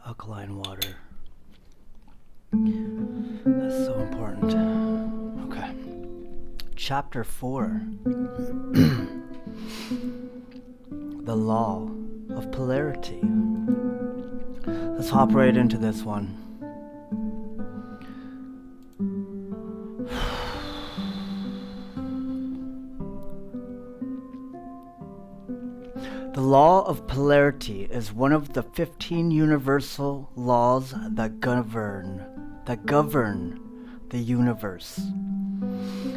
Alkaline water. That's so important. Okay. Chapter 4. The law of polarity. Let's hop right into this one. The law of polarity is one of the 15 universal laws that govern the universe.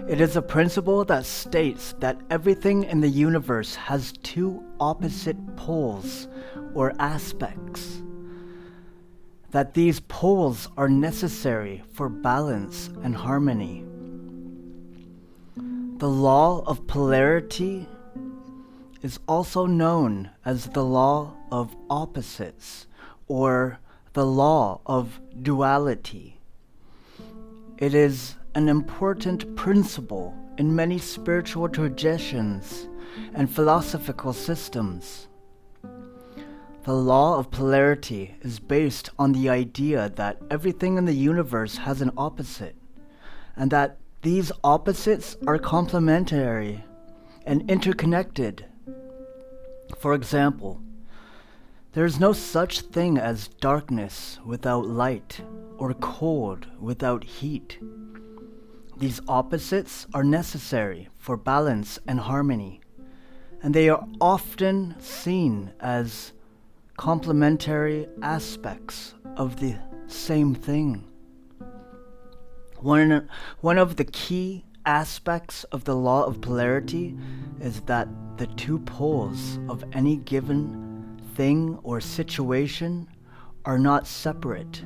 It is a principle that states that everything in the universe has two opposite poles or aspects, that these poles are necessary for balance and harmony. The law of polarity is also known as the law of opposites or the law of duality. It is an important principle in many spiritual traditions and philosophical systems. The law of polarity is based on the idea that everything in the universe has an opposite, and that these opposites are complementary and interconnected. For example, there is no such thing as darkness without light or cold without heat. These opposites are necessary for balance and harmony, and they are often seen as complementary aspects of the same thing. One of the key aspects of the law of polarity is that the two poles of any given thing or situation are not separate,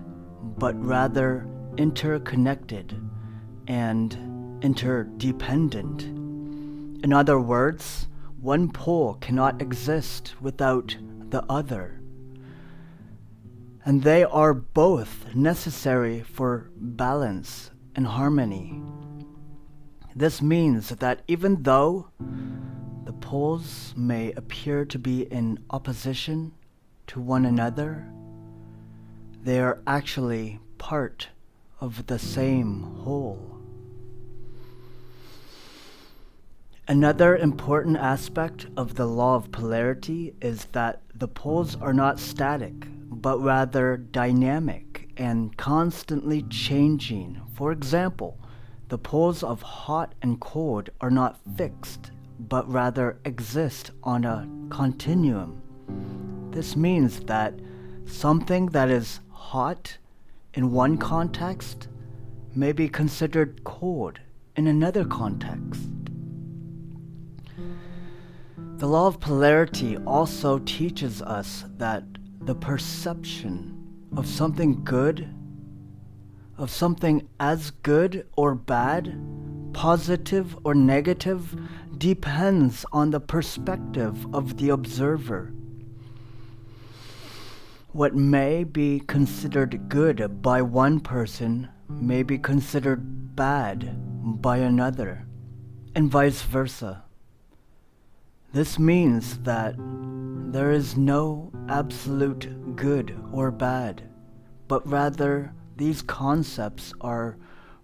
but rather interconnected and interdependent. In other words, one pole cannot exist without the other, and they are both necessary for balance and harmony. This means that even though the poles may appear to be in opposition to one another, they are actually part of the same whole. Another important aspect of the law of polarity is that the poles are not static, but rather dynamic and constantly changing. For example, the poles of hot and cold are not fixed, but rather exist on a continuum. This means that something that is hot in one context may be considered cold in another context. The law of polarity also teaches us that the perception of something good, of something as good or bad, positive or negative, depends on the perspective of the observer. What may be considered good by one person may be considered bad by another, and vice versa. This means that there is no absolute good or bad, but rather these concepts are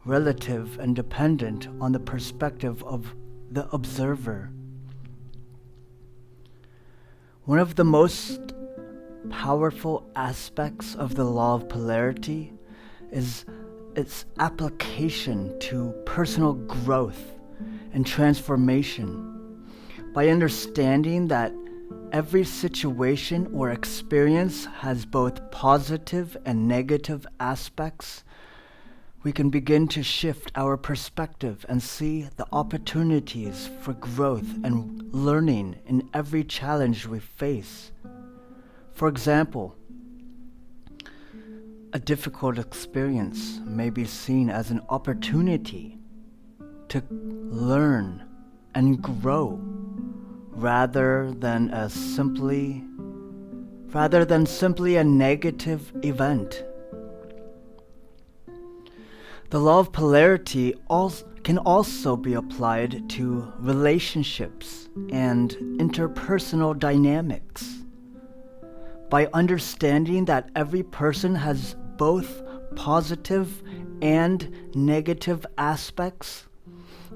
relative and dependent on the perspective of the observer. One of the most powerful aspects of the law of polarity is its application to personal growth and transformation. By understanding that every situation or experience has both positive and negative aspects, we can begin to shift our perspective and see the opportunities for growth and learning in every challenge we face. For example, a difficult experience may be seen as an opportunity to learn and grow rather than simply a negative event. The law of polarity can also be applied to relationships and interpersonal dynamics. By understanding that every person has both positive and negative aspects,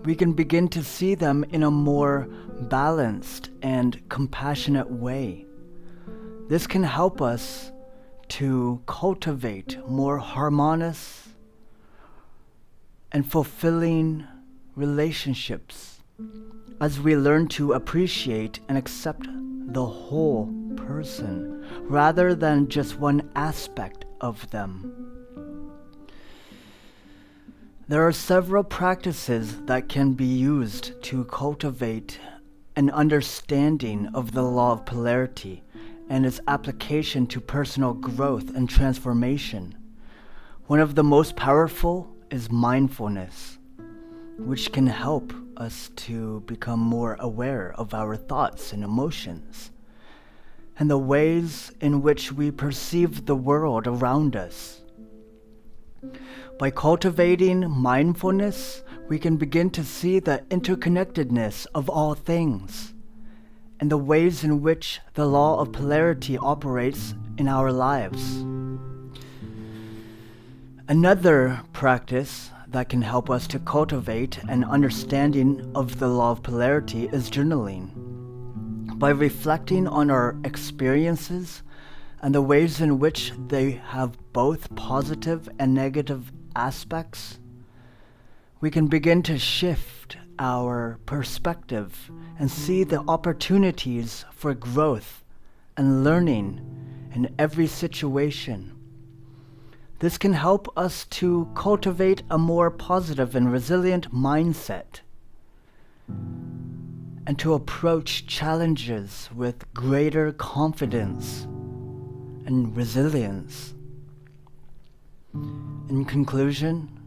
we can begin to see them in a more balanced and compassionate way. This can help us to cultivate more harmonious and fulfilling relationships as we learn to appreciate and accept the whole person rather than just one aspect of them. There are several practices that can be used to cultivate an understanding of the law of polarity and its application to personal growth and transformation. One of the most powerful is mindfulness, which can help us to become more aware of our thoughts and emotions and the ways in which we perceive the world around us. By cultivating mindfulness, we can begin to see the interconnectedness of all things and the ways in which the law of polarity operates in our lives. Another practice that can help us to cultivate an understanding of the law of polarity is journaling. By reflecting on our experiences and the ways in which they have both positive and negative aspects, we can begin to shift our perspective and see the opportunities for growth and learning in every situation. This can help us to cultivate a more positive and resilient mindset and to approach challenges with greater confidence and resilience. In conclusion,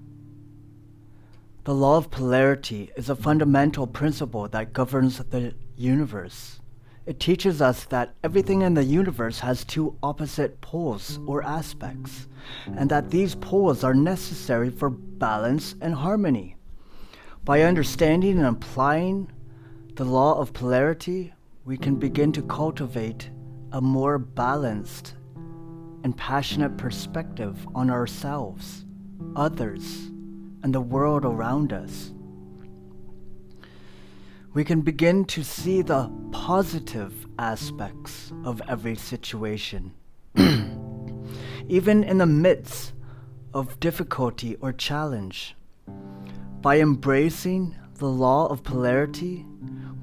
the law of polarity is a fundamental principle that governs the universe. It teaches us that everything in the universe has two opposite poles or aspects, and that these poles are necessary for balance and harmony. By understanding and applying the law of polarity, we can begin to cultivate a more balanced and passionate perspective on ourselves, others, and the world around us. We can begin to see the positive aspects of every situation. Even in the midst of difficulty or challenge. By embracing the law of polarity,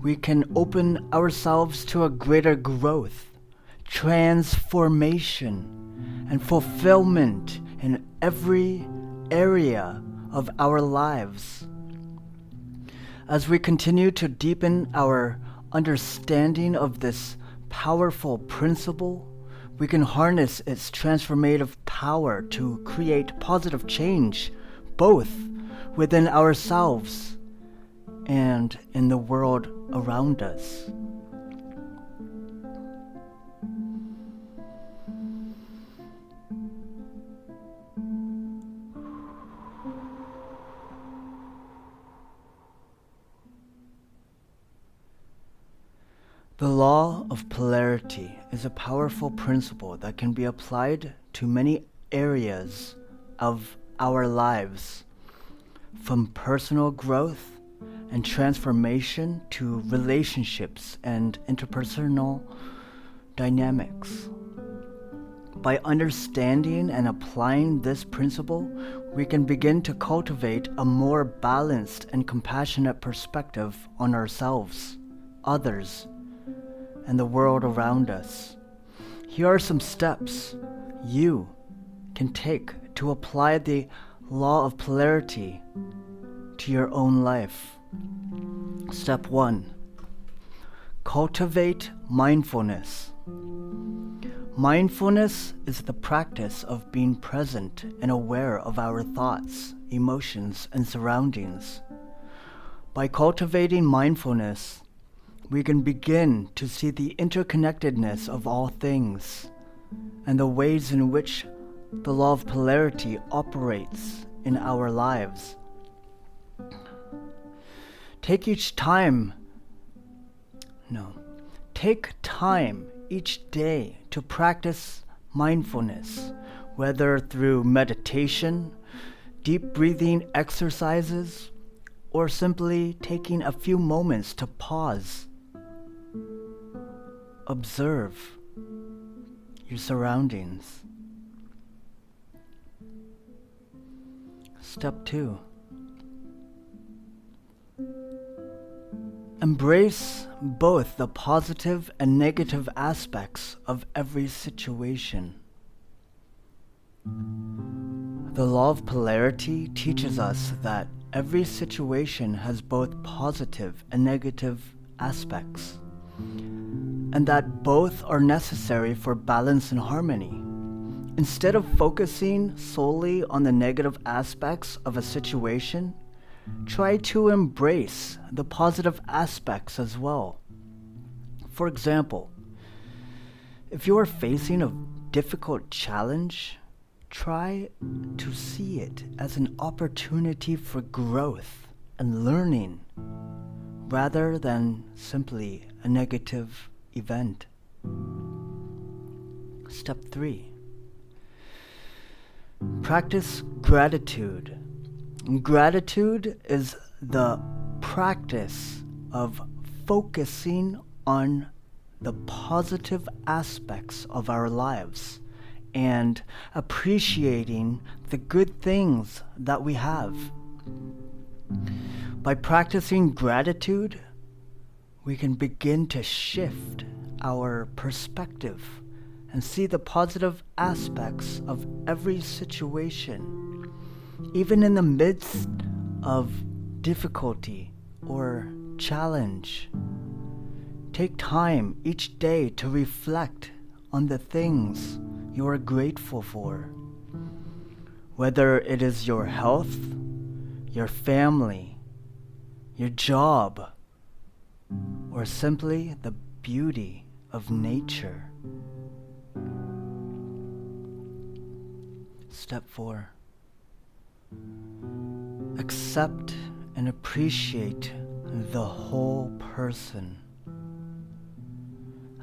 we can open ourselves to a greater growth, transformation, and fulfillment in every area of our lives. As we continue to deepen our understanding of this powerful principle, we can harness its transformative power to create positive change, both within ourselves and in the world around us. The law of polarity is a powerful principle that can be applied to many areas of our lives, from personal growth and transformation to relationships and interpersonal dynamics. By understanding and applying this principle, we can begin to cultivate a more balanced and compassionate perspective on ourselves, others, and the world around us. Here are some steps you can take to apply the law of polarity to your own life. Step 1. Cultivate mindfulness. Mindfulness is the practice of being present and aware of our thoughts, emotions, and surroundings. By cultivating mindfulness, we can begin to see the interconnectedness of all things and the ways in which the law of polarity operates in our lives. Take time each day to practice mindfulness, whether through meditation, deep breathing exercises, or simply taking a few moments to pause. Observe your surroundings. Step 2. Embrace both the positive and negative aspects of every situation. The law of polarity teaches us that every situation has both positive and negative aspects, and that both are necessary for balance and harmony. Instead of focusing solely on the negative aspects of a situation, try to embrace the positive aspects as well. For example, if you are facing a difficult challenge, try to see it as an opportunity for growth and learning rather than simply a negative event. Step 3. Practice gratitude. Gratitude is the practice of focusing on the positive aspects of our lives and appreciating the good things that we have. By practicing gratitude, we can begin to shift our perspective and see the positive aspects of every situation, even in the midst of difficulty or challenge. Take time each day to reflect on the things you are grateful for, whether it is your health, your family, your job, or simply the beauty of nature. Step 4. Accept and appreciate the whole person.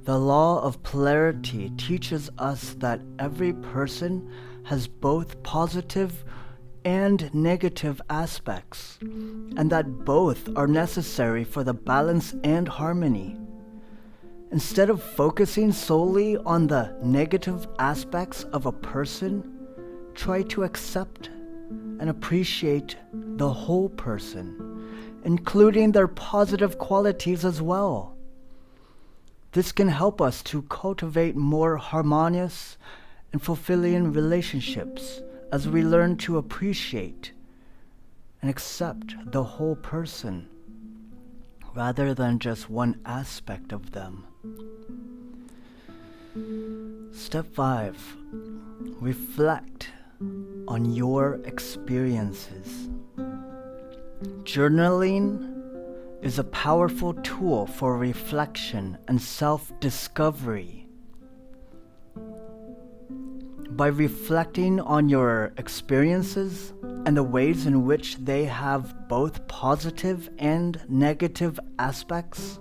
The law of polarity teaches us that every person has both positive and negative aspects, and that both are necessary for the balance and harmony. Instead of focusing solely on the negative aspects of a person, try to accept and appreciate the whole person, including their positive qualities as well. This can help us to cultivate more harmonious and fulfilling relationships as we learn to appreciate and accept the whole person rather than just one aspect of them. Step 5. Reflect on your experiences. Journaling is a powerful tool for reflection and self-discovery. By reflecting on your experiences and the ways in which they have both positive and negative aspects,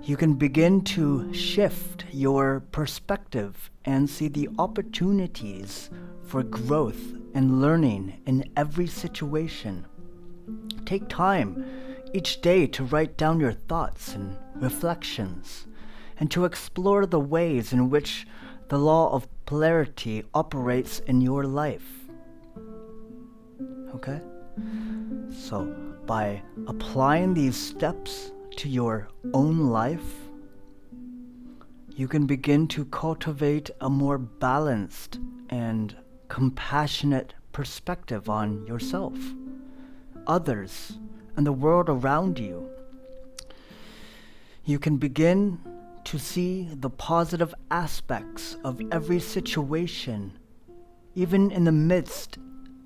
you can begin to shift your perspective and see the opportunities for growth and learning in every situation. Take time each day to write down your thoughts and reflections, and to explore the ways in which the law of polarity operates in your life. Okay? So, by applying these steps to your own life, you can begin to cultivate a more balanced and compassionate perspective on yourself, others, and the world around you. You can begin to see the positive aspects of every situation, even in the midst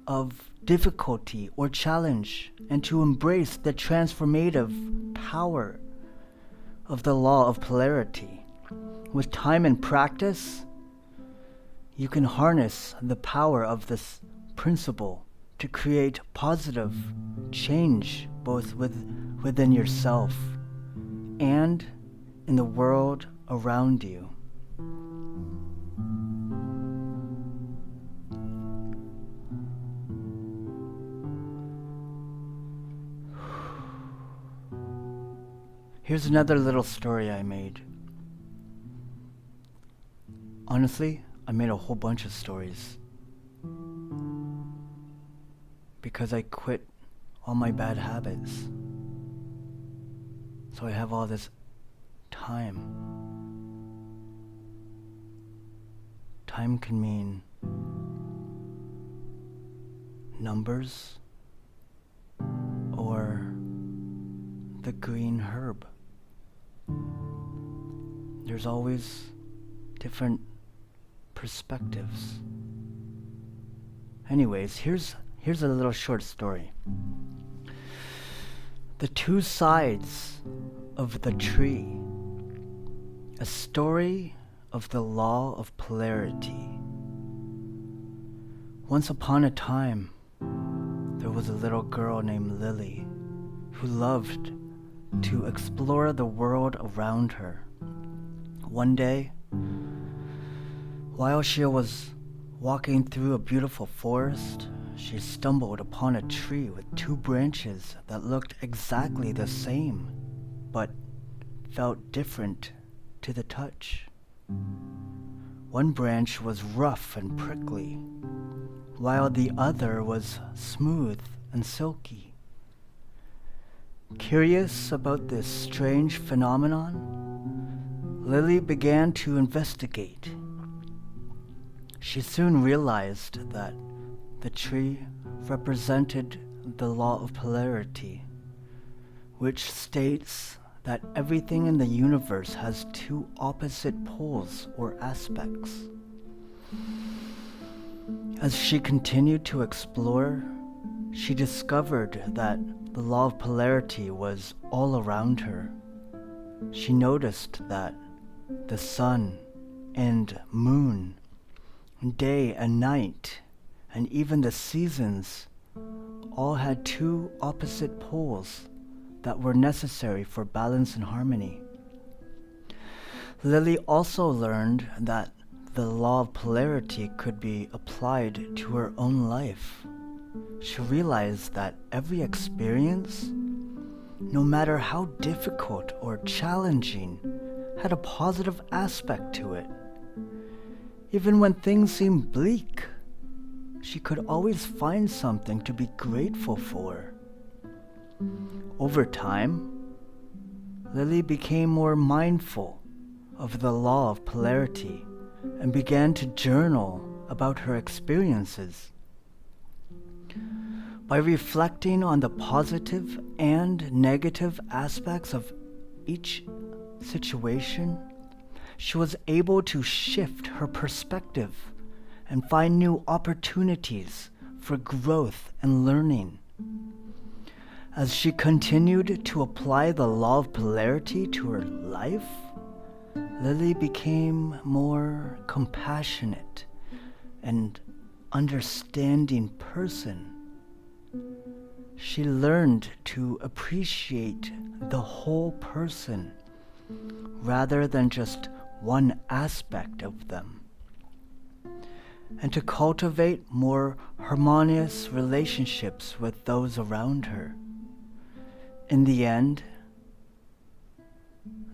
of difficulty or challenge, and to embrace the transformative power of the law of polarity. With time and practice, you can harness the power of this principle to create positive change both within yourself and in the world around you. Here's another little story I made. Honestly, I made a whole bunch of stories because I quit all my bad habits. So I have all this time. Time can mean numbers or the green herb. There's always different perspectives. Anyways, here's a little short story. The two sides of the tree. A story of the law of polarity. Once upon a time, there was a little girl named Lily who loved to explore the world around her. One day, while she was walking through a beautiful forest, she stumbled upon a tree with two branches that looked exactly the same, but felt different to the touch. One branch was rough and prickly, while the other was smooth and silky. Curious about this strange phenomenon, Lily began to investigate. She soon realized that the tree represented the law of polarity, which states that everything in the universe has two opposite poles or aspects. As she continued to explore, she discovered that the law of polarity was all around her. She noticed that the sun and moon, day and night, and even the seasons all had two opposite poles that were necessary for balance and harmony. Lily also learned that the law of polarity could be applied to her own life. She realized that every experience, no matter how difficult or challenging, had a positive aspect to it. Even when things seemed bleak, she could always find something to be grateful for. Over time, Lily became more mindful of the law of polarity and began to journal about her experiences. By reflecting on the positive and negative aspects of each situation, she was able to shift her perspective and find new opportunities for growth and learning. As she continued to apply the law of polarity to her life, Lily became more compassionate and understanding person. She learned to appreciate the whole person rather than just one aspect of them, and to cultivate more harmonious relationships with those around her. In the end,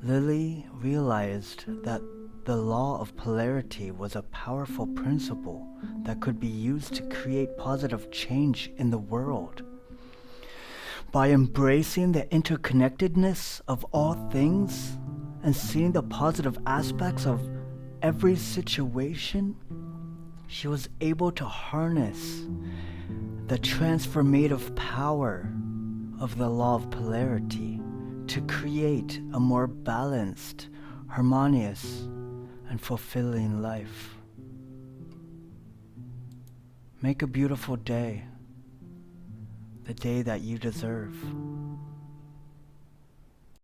Lily realized that the law of polarity was a powerful principle that could be used to create positive change in the world. By embracing the interconnectedness of all things and seeing the positive aspects of every situation, she was able to harness the transformative power of the law of polarity to create a more balanced, harmonious, and fulfilling life. Make a beautiful day, the day that you deserve.